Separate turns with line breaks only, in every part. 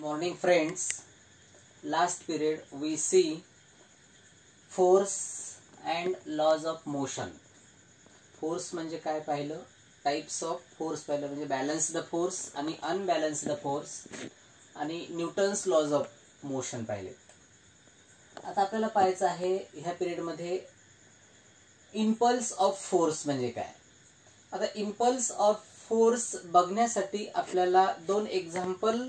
Morning friends, last period we see force and laws of motion. Force म्हणजे काय पाहिलं, types of force पाहिलं म्हणजे बॅलन्स्ड फोर्स आणि अनबॅलन्स्ड फोर्स आणि न्यूटन्स लॉज ऑफ मोशन पाहिले. आता आपल्याला पाहायचं आहे ह्या पिरियड मध्ये इम्पल्स ऑफ फोर्स म्हणजे काय. आता इम्पल्स ऑफ फोर्स बघण्यासाठी आपल्याला दोन एक्झाम्पल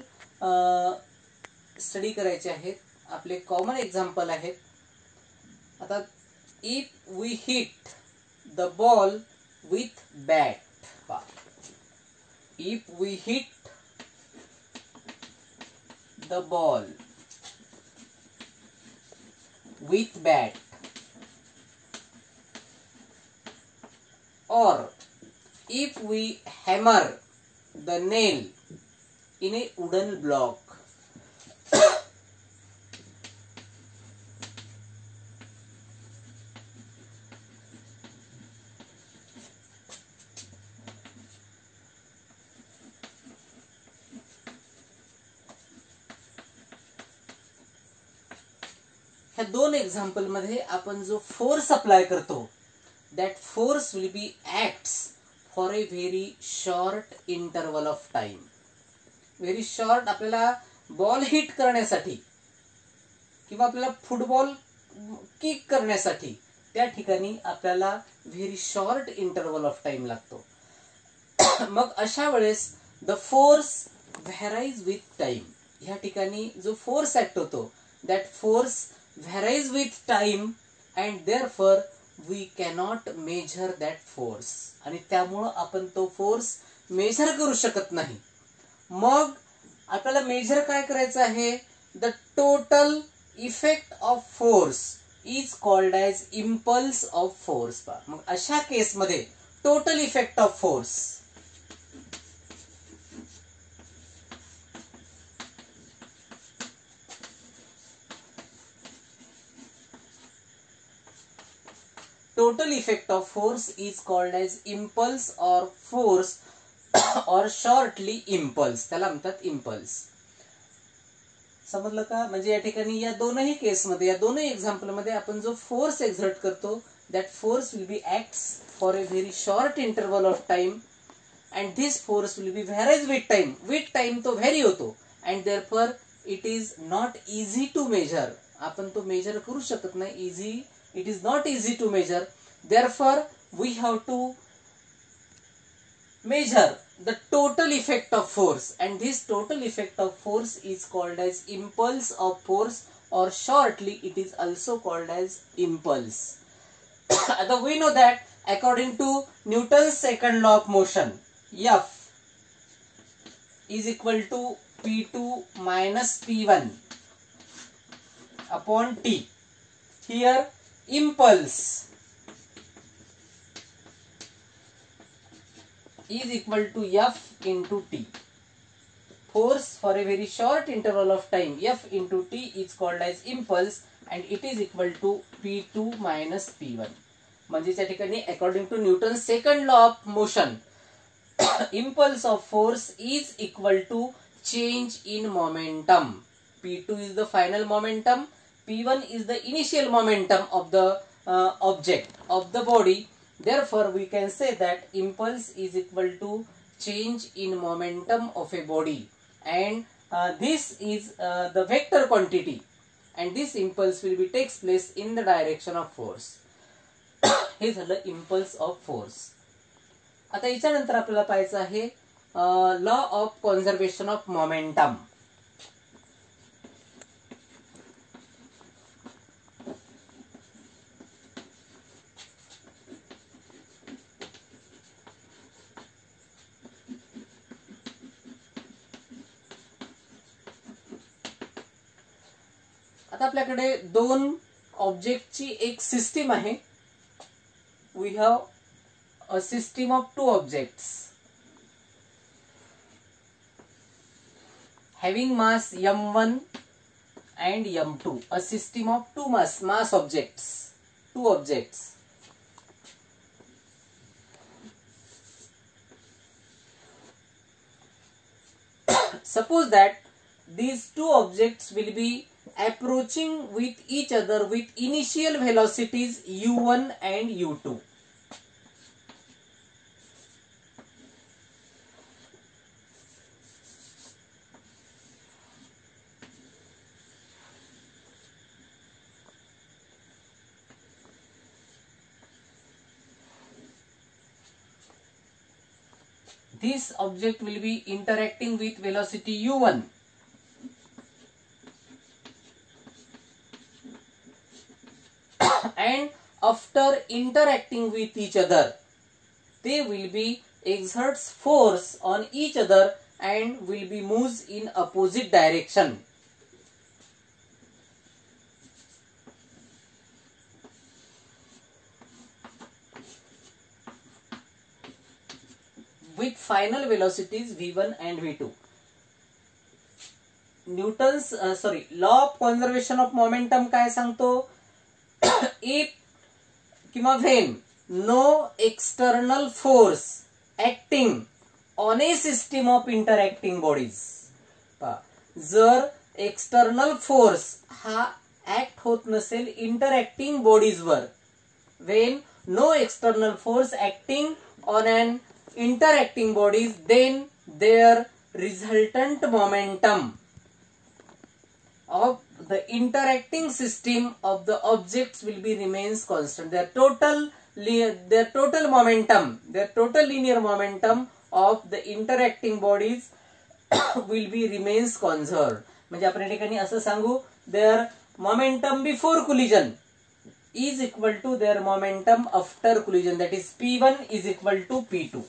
स्टडी करायचे आहेत. आपले कॉमन एक्झाम्पल आहेत. आता if we hit the ball with bat, if we hit the ball with bat or if we hammer the nail in a wooden block, ह्या दोन एक्झाम्पल मध्ये आपण जो फोर्स अप्लाय करतो that force will be acts for a very short interval of time. Very short आपल्याला ball hit करण्यासाठी किंवा आपल्याला फुटबॉल किक करण्यासाठी त्या ठिकाणी आपल्याला very short interval of time लागतो. मग अशा वेळेस द फोर्स व्हॅराइज विथ टाइम. ह्या ठिकाणी जो फोर्स ऍक्ट होतो that force varies with time and therefore we cannot measure that force. आणि त्यामुळे आपण तो फोर्स मेजर करू शकत नाही. मग आपल्याला मेजर काय करायचं आहे, the total effect of force is called as impulse of force. मग अशा केसमध्ये total effect of force is called as impulse or force or shortly impulse. त्याला म्हणतात इम्पल्स. समजलं का. म्हणजे या ठिकाणी या दोनही केसमध्ये, या दोनही एक्झाम्पल मध्ये आपण जो फोर्स एक्झर्ट करतो that force will be acts for a very short interval of time and this force will be varies with time. With time तो व्हॅरी होतो and therefore it is not easy to measure. आपण तो major करू शकत नाही. It is not easy to measure. Therefore, we have to measure the total effect of force, and this total effect of force is called as impulse of force, or shortly it is also called as impulse. Now we know that according to Newton's second law of motion, F is equal to P2 minus P1 upon T. Here impulse is equal to F into T. Force for a very short interval of time, F into T, is called as impulse and it is equal to P2 minus P1. म्हणजे त्या ठिकाणी according to Newton's second law of motion, impulse of force is equal to change in momentum. P2 is the final momentum, P1 is the initial momentum of the object, of the body. Therefore, we can say that impulse is equal to change in momentum of a body, and this is the vector quantity, and this impulse will be takes place in the direction of force. हे झालं impulse of force. आता याच्यानंतर आपल्याला पाहायचं आहे law of conservation of momentum. आता आपल्याकडे दोन ऑब्जेक्टची एक सिस्टीम आहे. We have a system of two objects having mass m1 and m2. A system of two mass objects, two objects. Suppose that these two objects will be approaching with each other with initial velocities u1 and u2. This object will be interacting with velocity u1 and after interacting with each other they will be exerts force on each other and will be moves in opposite direction. With final velocities v1 and v2. Newton's law of conservation of momentum काय सांगतो? If किंवा when no external force acting on a system of interacting bodies. जर external force हा act होत नसेल interacting bodies वर, when no external force acting on an interacting bodies, then their resultant momentum of the interacting system of the objects will be remains constant. Their total momentum, their total linear momentum of the interacting bodies will be remains conserved. म्हणजे आपण या ठिकाणी असं सांगू, their momentum before collision is equal to their momentum after collision, that is P1 is equal to P2.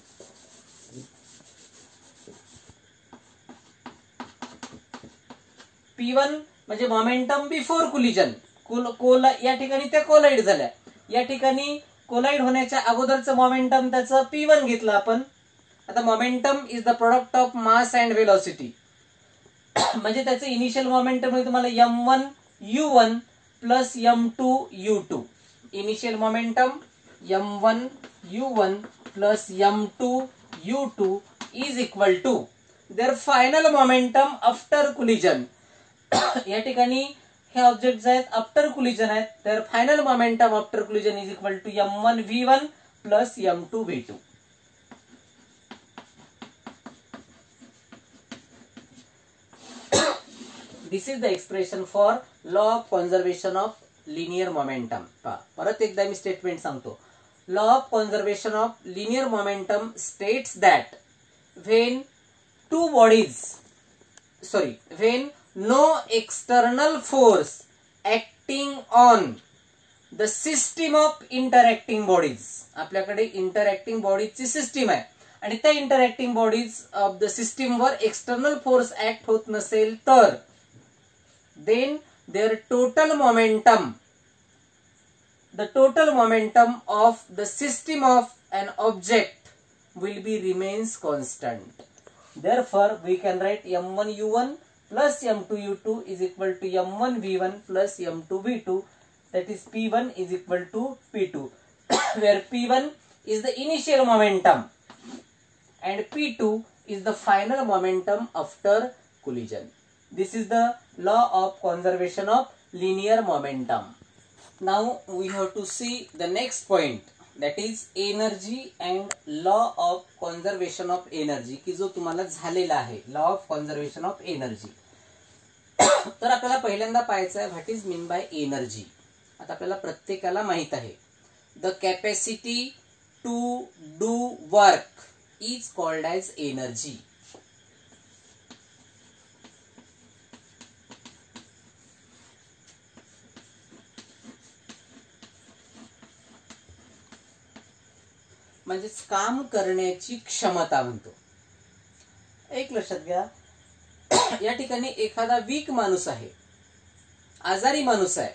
P1 म्हणजे momentum before collision, या ठिकाणी त्या कोलाइड झाल्या, या ठिकाणी कोलाइड होण्याच्या अगोदरचं मोमेंटम त्याचं P1 घेतलं आपण. आता momentum is the product of mass and velocity, म्हणजे त्याचं इनिशियल मोमेंटम म्हणजे तुम्हाला m1 u1 plus m2 u2. Initial momentum m1 u1 plus m2 u2 is equal to their final momentum after collision. या ठिकाणी हे ऑब्जेक्ट्स आहेत after collision आहेत, तर final momentum after collision is equal to m1 v1 plus m2 v2. This is the expression for law of conservation of linear momentum. परत एकदा मी statement सांगतो. Law of conservation of linear momentum states that when no external force acting on the system of interacting bodies, आपल्याकडे interacting bodies ची system आहे आणि त्या interacting bodies of the system वर external force act होत नसेल तर then their total momentum, the total momentum of the system of an object will be remains constant. Therefore we can write m1 u1 plus m2 u2 is equal to m1 v1 plus m2 v2, that is p1 is equal to p2 where p1 is the initial momentum and p2 is the final momentum after collision. This is the law of conservation of linear momentum. Now we have to see the next point, that is energy and law of conservation of energy, की जो तुम्हाला झालेला आहे law of conservation of energy. तर आपल्याला पहिल्यांदा पाहायचं आहे what is mean by energy. आता आपल्याला प्रत्येकाला माहित आहे the capacity to do work is called as energy. म्हणजेच काम करण्याची क्षमता म्हणतो. एक लक्षात घ्या, या ठिकाणी एखादा वीक माणूस आहे, आजारी माणूस आहे,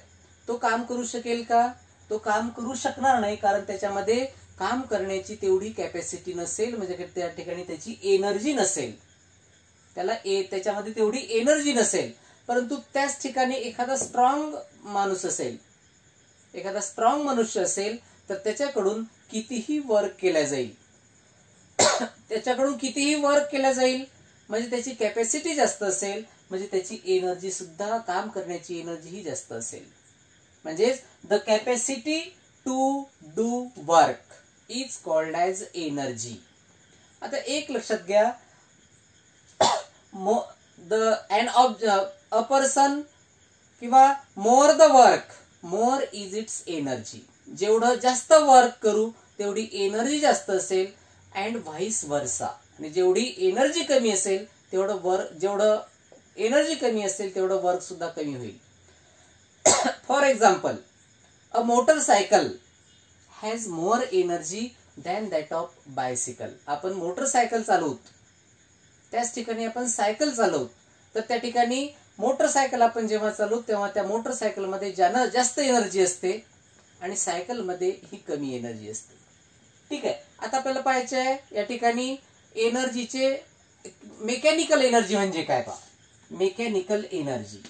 तो काम करू शकेल का? तो काम करू शकणार नाही, कारण त्याच्यामध्ये काम करण्याची तेवढी कॅपॅसिटी नसेल, म्हणजे त्या ठिकाणी त्याची एनर्जी नसेल, त्याच्यामध्ये तेवढी एनर्जी नसेल. परंतु त्याच ठिकाणी एखादा स्ट्रॉंग माणूस असेल, एखादा स्ट्रॉंग मनुष्य असेल तर त्याच्याकडून कितीही वर्क केला जाईल, त्याच्याकडून कितीही वर्क केला जाईल, म्हणजे त्याची कॅपॅसिटी जास्त असेल म्हणजे त्याची एनर्जी सुद्धा, काम करण्याची एनर्जी ही जास्त असेल. म्हणजेच the capacity to do work is called as energy. आता एक लक्षात घ्या, अ पर्सन किंवा more the work more is its energy. जेवढं जास्त वर्क करू तेवढी एनर्जी जास्त असेल, अँड व्हाईस वर्सा. आणि जेवढी एनर्जी कमी असेल जेवढं एनर्जी कमी असेल तेवढं वर्क सुद्धा कमी होईल. For example, a motorcycle has more energy than that of bicycle. आपण मोटरसायकल चालवत, त्याच ठिकाणी आपण सायकल चालवत, तर त्या ठिकाणी मोटरसायकल आपण जेव्हा चालवू तेव्हा त्या मोटरसायकलमध्ये जास्त एनर्जी असते आणि सायकलमध्ये ही कमी एनर्जी असते. ठीक आहे. आता आपल्याला पाहायचे आहे या ठिकाणी एनर्जीचे मेकॅनिकल एनर्जी म्हणजे काय पहा. मेकॅनिकल एनर्जी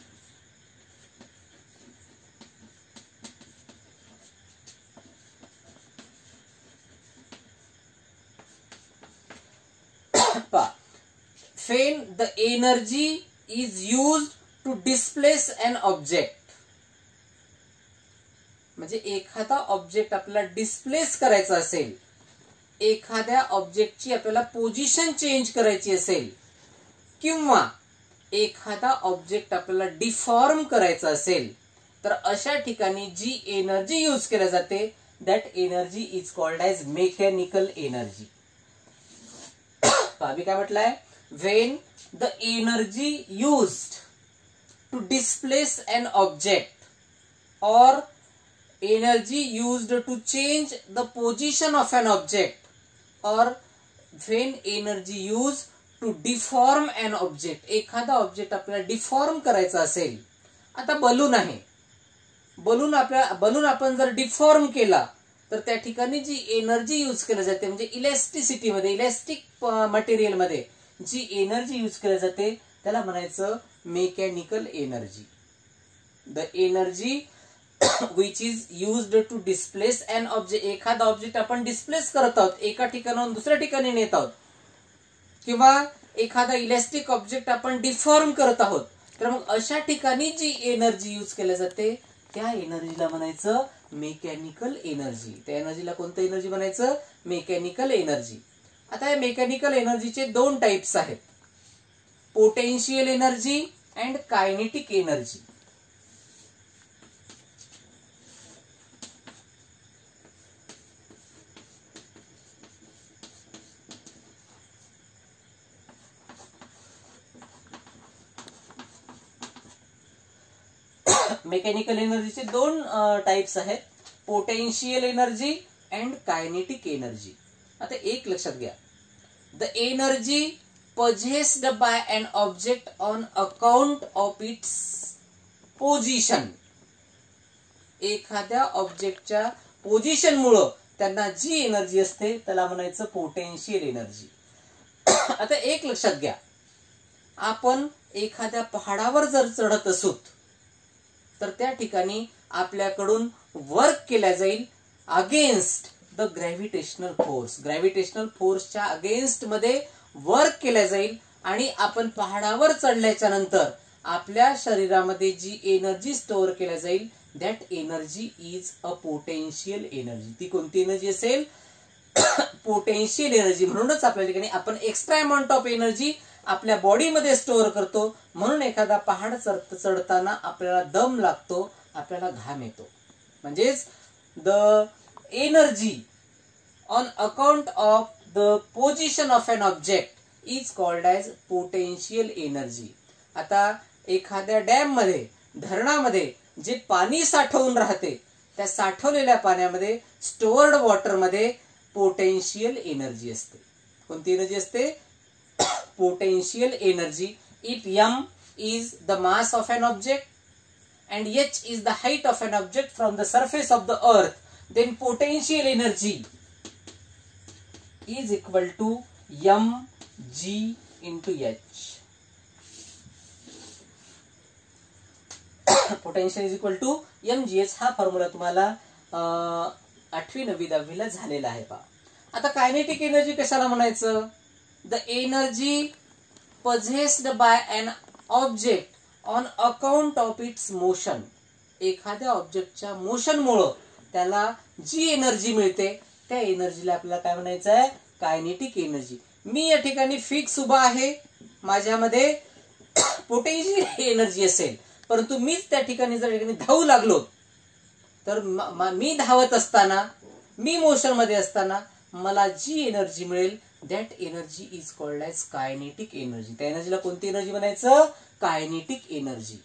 पहा. when the energy is used to displace an object, म्हणजे एखादा ऑब्जेक्ट आपल्याला डिस्प्लेस करायचा असेल, एखाद्या ऑब्जेक्टची आपल्याला पोझिशन चेंज करायची असेल, किंवा एखादा ऑब्जेक्ट आपल्याला डिफॉर्म करायचा असेल, तर अशा ठिकाणी जी एनर्जी यूज केल्या जाते that energy is called as mechanical energy. मी काय म्हटलंय, when the energy used to displace an object or energy used to change the position of an object or when energy used to deform an object, एखादा object आपल्याला deform करायचा असेल. आता balloon आहे, balloon आपण जर डिफॉर्म केला तर त्या ठिकाणी जी एनर्जी यूज केली जाते म्हणजे इलॅस्टिसिटी मध्ये, इलॅस्टिक मटेरियल मध्ये जी एनर्जी यूज केली जाते त्याला म्हणायचं mechanical energy. The energy which is used to displace an object. एखादा ऑब्जेक्ट आपण डिस्प्लेस करत आहोत, एका ठिकाणाहून दुसऱ्या ठिकाणी नेत आहोत, किंवा एखादा इलॅस्टिक ऑब्जेक्ट आपण डिफॉर्म करत आहोत, तर मग अशा ठिकाणी जी एनर्जी यूज केली जाते त्या एनर्जीला म्हणायचं मेकॅनिकल एनर्जी. त्या एनर्जीला कोणतं एनर्जी म्हणायचं, मेकॅनिकल एनर्जी. आता या मेकॅनिकल एनर्जीचे दोन टाइप्स आहेत, potential energy and kinetic energy. Mechanical एनर्जीचे दोन टाइप्स आहेत, potential energy and kinetic energy. आता एक लक्षात घ्या, the energy possessed by an object on account of its position. एखाद्या ऑब्जेक्टच्या पोझिशन मुळे त्यांना जी एनर्जी असते त्याला म्हणायचं पोटेन्शियल एनर्जी. आता एक लक्षात घ्या, आपण एखाद्या पहाडावर जर चढत असू तर त्या ठिकाणी आपल्याकडून वर्क केला जाईल against the gravitational force. Gravitational फोर्सच्या अगेन्स्ट मध्ये वर्क केला जाईल आणि आपण पहाडावर चढल्याच्या नंतर आपल्या शरीरामध्ये जी एनर्जी स्टोअर केल्या जाईल that energy is a potential energy. ती कोणती एनर्जी असेल, पोटेन्शियल एनर्जी. म्हणूनच आपल्या ठिकाणी आपण एक्स्ट्रा अमाऊंट ऑफ एनर्जी आपल्या बॉडीमध्ये स्टोअर करतो. म्हणून एखादा पहाड चढताना आपल्याला दम लागतो, आपल्याला घाम येतो. म्हणजेच the energy on account of the position of an object is called as potential energy. आता एखाद्या डॅम मध्ये, धरणामध्ये जे पाणी साठवून राहते त्या साठवलेल्या पाण्यामध्ये, स्टोअर्ड वॉटर मध्ये पोटेन्शियल एनर्जी असते. कोणती एनर्जी असते, potential energy. If m is the mass of an object and h is the height of an object from the surface of the earth, then potential energy is equal to mg into h. Potential is equal to mgh. हा formula तुम्हाला 8वी 9वी 10वी ला झालेला आहे पहा. आता kinetic energy कशाला म्हणायचं, the energy possessed by an object on account of its motion. एखाद्या ऑब्जेक्टच्या मोशनमुळं त्याला जी एनर्जी मिळते त्या एनर्जीला आपल्याला काय म्हणायचं आहे, कायनेटिक एनर्जी. मी या ठिकाणी फिक्स उभा आहे, माझ्यामध्ये पोटेन्शियल एनर्जी असेल, परंतु मीच त्या ठिकाणी जर धावू लागलो तर मी धावत असताना, मी मोशन मध्ये असताना मला जी एनर्जी मिळेल that energy is called as kinetic energy. त्या एनर्जीला कोणती एनर्जी म्हणायचं, kinetic energy.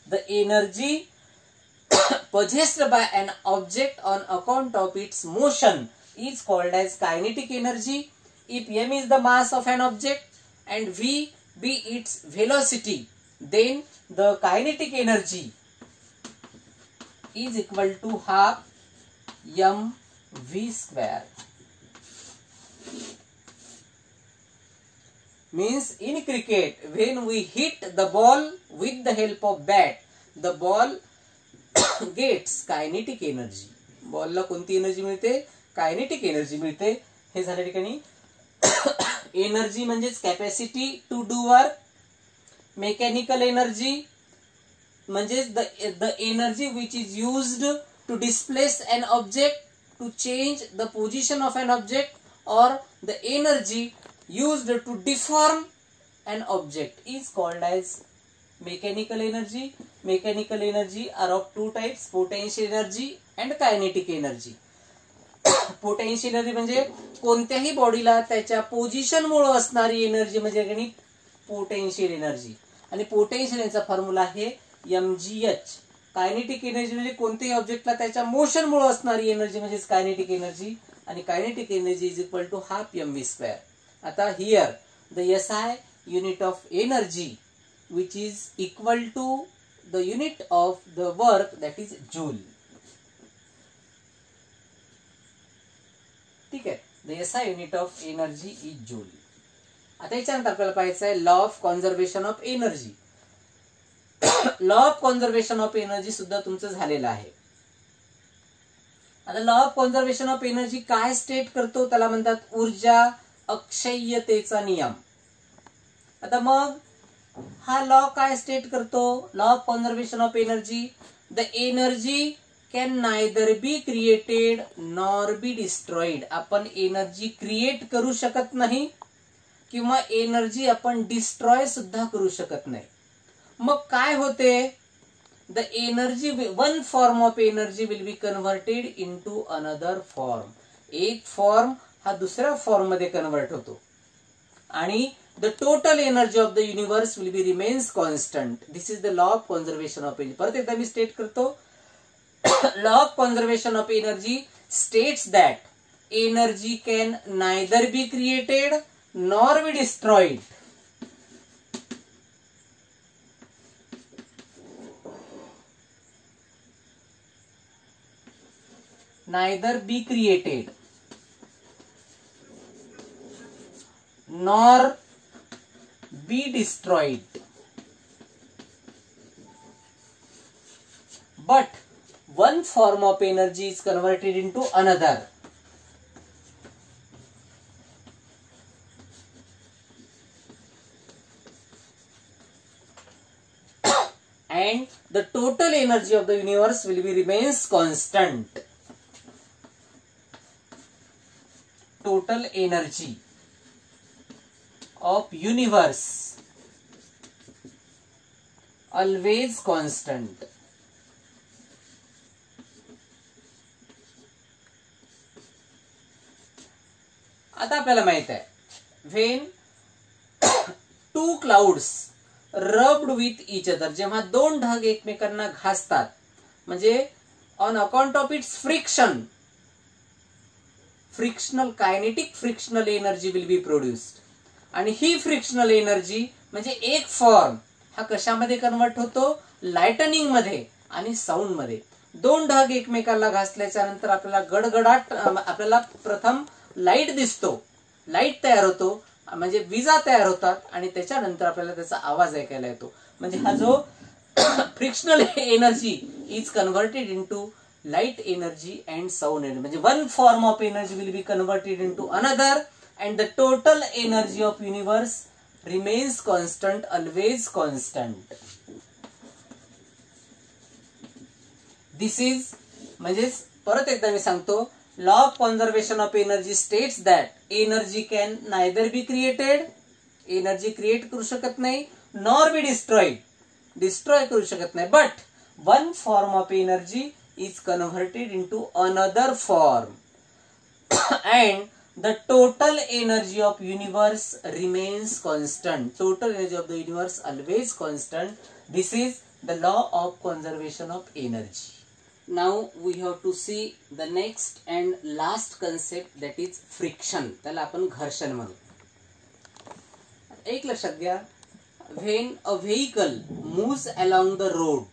The energy possessed by an object on account of its motion is called as kinetic energy. If m is the mass of an object and v be its velocity, then the kinetic energy is equal to half mv square. Means in cricket, when we hit the ball with the help of bat, the ball gets kinetic energy. बॉलला कोणती energy मिळते, kinetic energy मिळते. हे झाल्या ठिकाणी energy म्हणजेच capacity to do work. Mechanical energy म्हणजेच the energy which is used to displace an object, to change the position of an object, और the energy used to deform an object is called as mechanical energy. Mechanical energy are of two types, potential energy and kinetic energy. Potential energy म्हणजे कोणत्याही बॉडीला त्याच्या position मुळे असणारी energy म्हणजे potential energy. आणि potential एनर्जीचा फॉर्म्युला आहे mgh. कायनेटिक एनर्जी म्हणजे कोणत्याही ऑब्जेक्टला त्याच्या मोशन मुळे असणारी एनर्जी म्हणजे कायनेटिक एनर्जी. आणि kinetic energy is equal to half mv square. आता here the SI unit of energy which is equal to the unit of the work, that is joule. ठीक आहे, the SI unit of energy is joule. आता याच्यानंतर आपल्याला पाहायचं आहे law of conservation of energy. Law of conservation of energy सुद्धा तुमचं झालेलं आहे. आता law of conservation of energy काय स्टेट करतो, त्याला म्हणतात ऊर्जा अक्षय्यतेचा नियम. आता मग हा लॉ काय स्टेट करतो, law of conservation of energy. The energy can neither be created nor be destroyed. आपण एनर्जी क्रिएट करू शकत नाही किंवा एनर्जी आपण डिस्ट्रॉय सुद्धा करू शकत नाही. मग काय होते, the energy, one form of energy will be converted into another form. एक फॉर्म हा दुसऱ्या फॉर्म मध्ये कन्व्हर्ट होतो आणि the total energy of the universe will be remains constant. This is the law of conservation of energy. परत एकदा मी state करतो. law of conservation of energy states that energy can neither be created nor be destroyed. Neither be created nor be destroyed, but one form of energy is converted into another. And the total energy of the universe will be remains constant. Total energy of universe always constant. आता आपल्याला माहित आहे, when two clouds rubbed with each other, जेव्हा दोन ढग एकमेकांना घासतात म्हणजे on account of its friction, frictional kinetic frictional energy will be produced. आणि ही फ्रिक्शनल एनर्जी म्हणजे एक फॉर्म हा कशामध्ये कन्वर्ट होतो, लाइटनिंग मध्ये आणि साऊंड मध्ये. दोन ढग एकमेकाला घासल्याच्या नंतर आपल्याला गडगडाट, आपल्याला प्रथम लाईट दिसतो, लाईट तयार होतो म्हणजे विजा तयार होतात आणि त्याच्यानंतर आपल्याला त्याचा आवाज ऐकायला येतो. म्हणजे हा जो frictional energy is converted into light energy and sound energy. म्हणजे one form of energy will be converted into another and the total energy of universe remains constant, always constant. This is म्हणजे परत एकदा मी सांगतो, law of conservation of energy states that energy can neither be created, energy create करू शकत नाही, nor be destroyed, destroy करू शकत नाही, but one form of energy is converted into another form and the total energy of universe remains constant. Total energy of the universe always constant. This is the law of conservation of energy. Now we have to see the next and last concept, that is friction. त्याला आपण घर्षण म्हणू. एक लक्षात घ्या, when a vehicle moves along the road,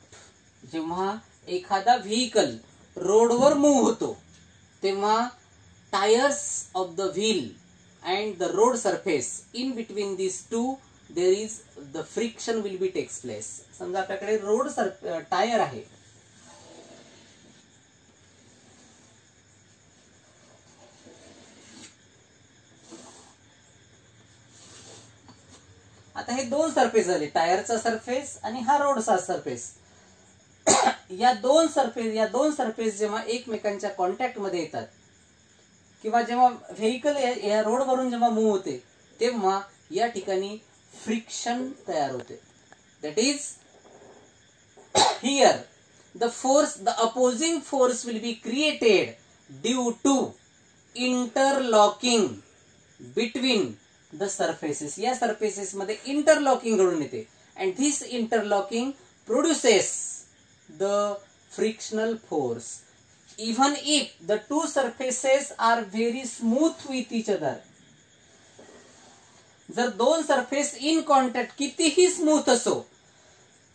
जेव्हा एखादा vehicle रोडवर मूव्ह होतो तेव्हा tires of the wheel and the road surface, in between these two there is the friction will be takes place. समजा आपल्याकडे रोड टायर आहे, आता हे दोन सरफेस झाले, टायरचा सरफेस आणि हा रोडचा सरफेस. या दोन सरफेस जेव्हा एकमेकांच्या कॉन्टॅक्ट मध्ये येतात किंवा जेव्हा व्हेइकल या रोडवरून जेव्हा मूव्ह होते तेव्हा या ठिकाणी फ्रिक्शन तयार होते. That is here the force, the opposing force will be created due to interlocking between the surfaces. या सरफेसेस मध्ये इंटरलॉकिंग घडून येते and this interlocking produces the frictional force. Even if the two surfaces are very smooth with each other, जर दोन surface in contact कितीही smooth असो,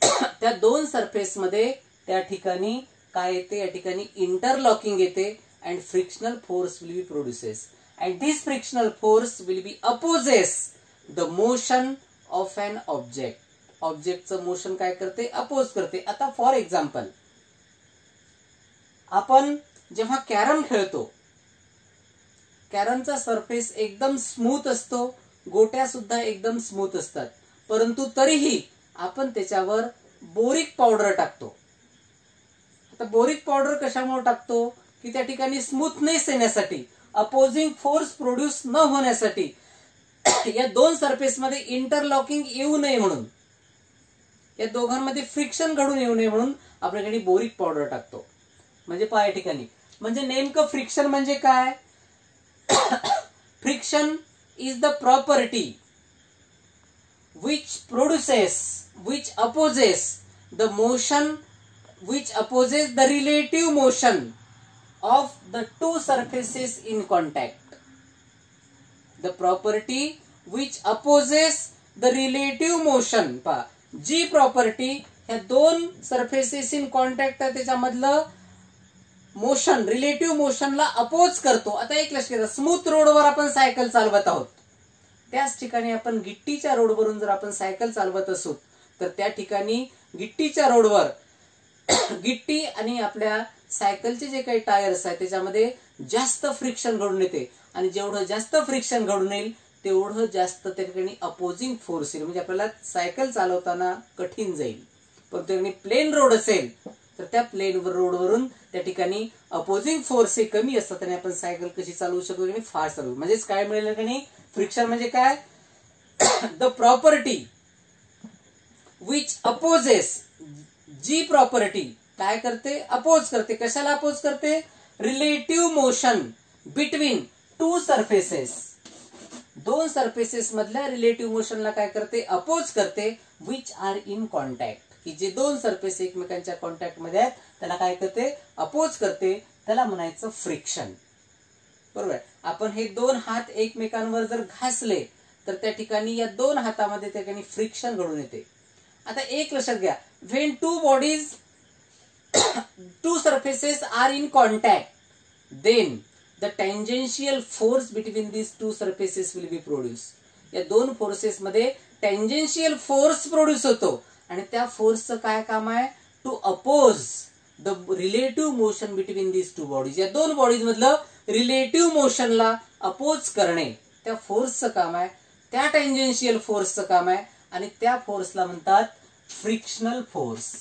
त्या दोन सरफेस मध्ये त्या ठिकाणी काय येते, या ठिकाणी इंटरलॉकिंग येते and frictional force will be produces and this frictional force will be opposes the motion of an object. ऑब्जेक्टचं मोशन काय करते, अपोज करते. आता फॉर एक्झाम्पल, आपण जेव्हा कॅरम खेळतो, कॅरमचा सरफेस एकदम स्मूथ असतो, गोट्या सुद्धा एकदम स्मूथ असतात, परंतु तरीही आपण त्याच्यावर बोरिक पावडर टाकतो. आता बोरिक पावडर कशामुळे टाकतो की त्या ठिकाणी स्मूथनेस येण्यासाठी, अपोजिंग फोर्स प्रोड्यूस न होण्यासाठी, या दोन सरफेस मध्ये इंटरलॉकिंग येऊ नये म्हणून, या दोघांमध्ये फ्रिक्शन घडून येऊ नये म्हणून आपल्याकडे बोरिक पावडर टाकतो. म्हणजे पाय ठिकाणी, म्हणजे नेमकं फ्रिक्शन म्हणजे काय, friction is the property which produces, which opposes the motion, which opposes the relative motion of the two surfaces in contact. The property which opposes the relative motion, पहा जी property ह्या दोन सरफेसेस इन कॉन्टॅक्ट त्याच्यामधलं motion, relative मोशनला oppose करतो. आता एक लक्षात घ्या, smooth रोडवर आपण सायकल चालवत आहोत, त्याच ठिकाणी आपण गिट्टीच्या रोडवरून जर आपण सायकल चालवत असू तर त्या ठिकाणी गिट्टीच्या रोडवर गिट्टी आणि आपल्या सायकलचे जे काही टायर्स आहेत त्याच्यामध्ये जास्त फ्रिक्शन घडून येते आणि जेवढं जास्त फ्रिक्शन घडून येईल तेवढं जास्त त्या ठिकाणी अपोजिंग फोर्स येईल. म्हणजे आपल्याला सायकल चालवताना कठीण जाईल. पण त्या ठिकाणी प्लेन रोड असेल तर त्या प्लेन रोडवरून त्या ठिकाणी अपोजिंग फोर्स हे कमी असतात आणि आपण सायकल कशी चालवू शकतो आणि फास्ट चालवू. म्हणजेच काय मिळेल की नाही, फ्रिक्शन म्हणजे काय, द प्रॉपर्टी विच अपोजेस, जी प्रॉपर्टी काय करते, अपोज करते. कशाला अपोज करते, relative motion between two surfaces. दोन सरफेसेस मधल्या रिलेटिव्ह मोशनला काय करते, अपोज करते. विच आर इन कॉन्टॅक्ट, की जे दोन सरफेस एकमेकांच्या कॉन्टॅक्ट मध्ये आहेत त्याला काय करते, अपोज करते. त्याला म्हणायचं फ्रिक्शन. बरोबर. आपण हे दोन हात एकमेकांवर जर घासले तर त्या ठिकाणी या दोन हातामध्ये त्या ठिकाणी फ्रिक्शन घडून येते. आता एक लक्षात घ्या, when two bodies, two surfaces are in contact then the tangential force between this two surfaces will be produce. या दोन फोर्सेस मध्ये टँजेन्शियल फोर्स प्रोड्यूस होतो आणि त्या फोर्सचं काय काम आहे, to oppose the relative motion between this two bodies. या दोन बॉडीज मधलं रिलेटिव्ह मोशनला अपोज करणे त्या फोर्सचं काम आहे. त्या टँजेन्शियल फोर्सचं काम आहे आणि त्या फोर्सला म्हणतात फ्रिक्शनल फोर्स.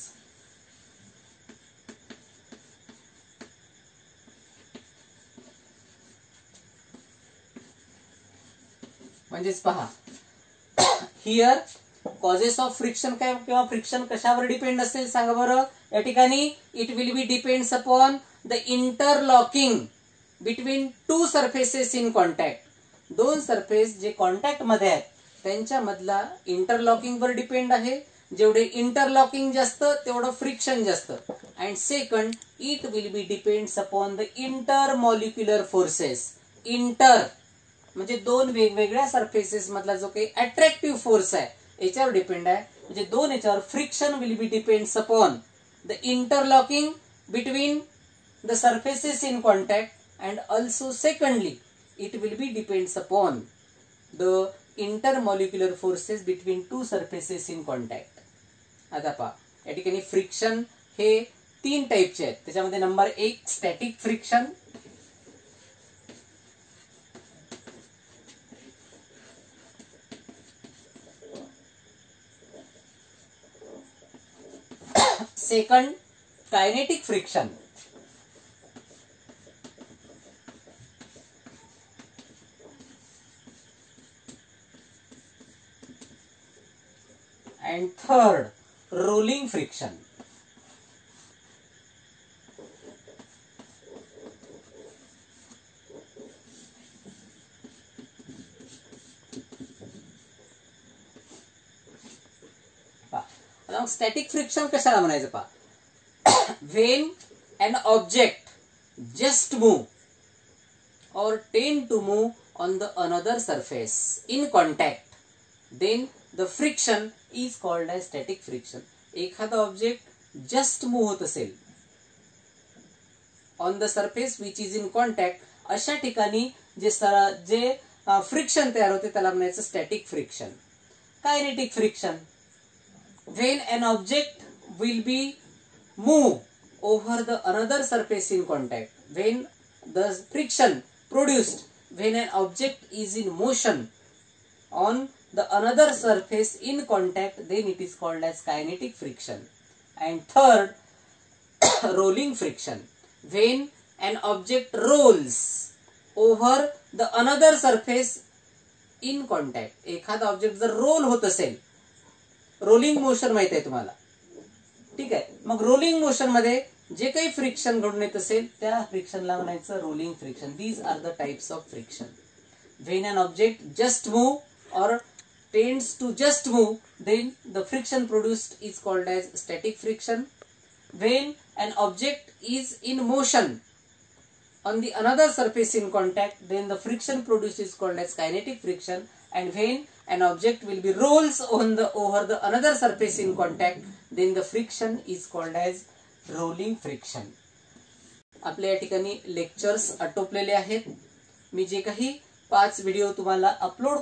म्हणजेच पहा, हिअर कॉजेस ऑफ फ्रिक्शन काय किंवा फ्रिक्शन कशावर डिपेंड असेल सांगा बरं. या ठिकाणी it will be depends upon the interlocking between two surfaces in contact. दोन सरफेस जे कॉन्टॅक्ट मध्ये आहेत त्यांच्यामधला इंटरलॉकिंग वर डिपेंड आहे. जेवढे इंटरलॉकिंग जास्त तेवढं फ्रिक्शन जास्त. And second, it will be depends upon the intermolecular forces. Inter म्हणजे दोन वेगवेगळ्या सरफेसेस मधला जो काही अट्रॅक्टिव्ह फोर्स आहे याच्यावर डिपेंड आहे. म्हणजे दोन याच्यावर friction will be depends upon the interlocking between the surfaces in contact and also secondly it will be depends upon the intermolecular forces between two surfaces in contact. आता पहा, या ठिकाणी फ्रिक्शन हे 3 टाइपचे आहेत. त्याच्यामध्ये number 1 static friction, second kinetic friction, and third rolling friction. आता static friction कशाला म्हणायचं पहा. when an object just move or tend to move on the another surface in contact, then the friction is called as static friction. एखादा object just move होत असेल on the surface which is in contact, अशा ठिकाणी जे friction तयार होते त्याला म्हणायचं static friction. Kinetic friction, when an object will be move over the another surface in contact, when the friction produced when an object is in motion on the another surface in contact, then it is called as kinetic friction. And third, rolling friction, when an object rolls over the another surface in contact. एखादा object जर role होत असेल, rolling motion माहित आहे तुम्हाला, ठीक आहे. मग रोलिंग मोशन मध्ये जे काही फ्रिक्शन घडून येत असेल त्या फ्रिक्शनला म्हणायचं rolling friction. These are the types of friction. when an object just move or tends to just move, then the friction produced is called as static friction. When an object is in motion on the another surface in contact, then the friction produced is called as kinetic friction. And when an object will be rolls on the over the another surface in contact, then the friction is called as rolling friction. आपल्या या ठिकाणी lectures आटोपलेले आहेत. मी जे काही 5 video तुम्हाला upload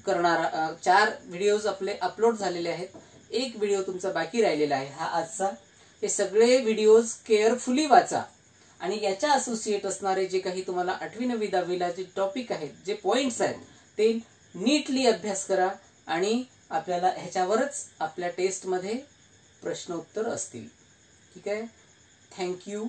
करणार, 4 videos आपले upload झालेले आहेत, 1 व्हिडिओ तुमचा बाकी राहिलेला आहे हा आजचा. हे सगळे व्हिडिओज केअरफुली वाचा आणि याच्या असोसिएट असणारे जे काही तुम्हाला 8वी 9वी 10वीला जे टॉपिक आहेत, जे पॉइंट्स आहेत, ते नीटली अभ्यास करा आणि आपल्याला ह्याच्यावरच आपल्या टेस्टमध्ये प्रश्न उत्तर असतील. ठीक आहे. थँक्यू.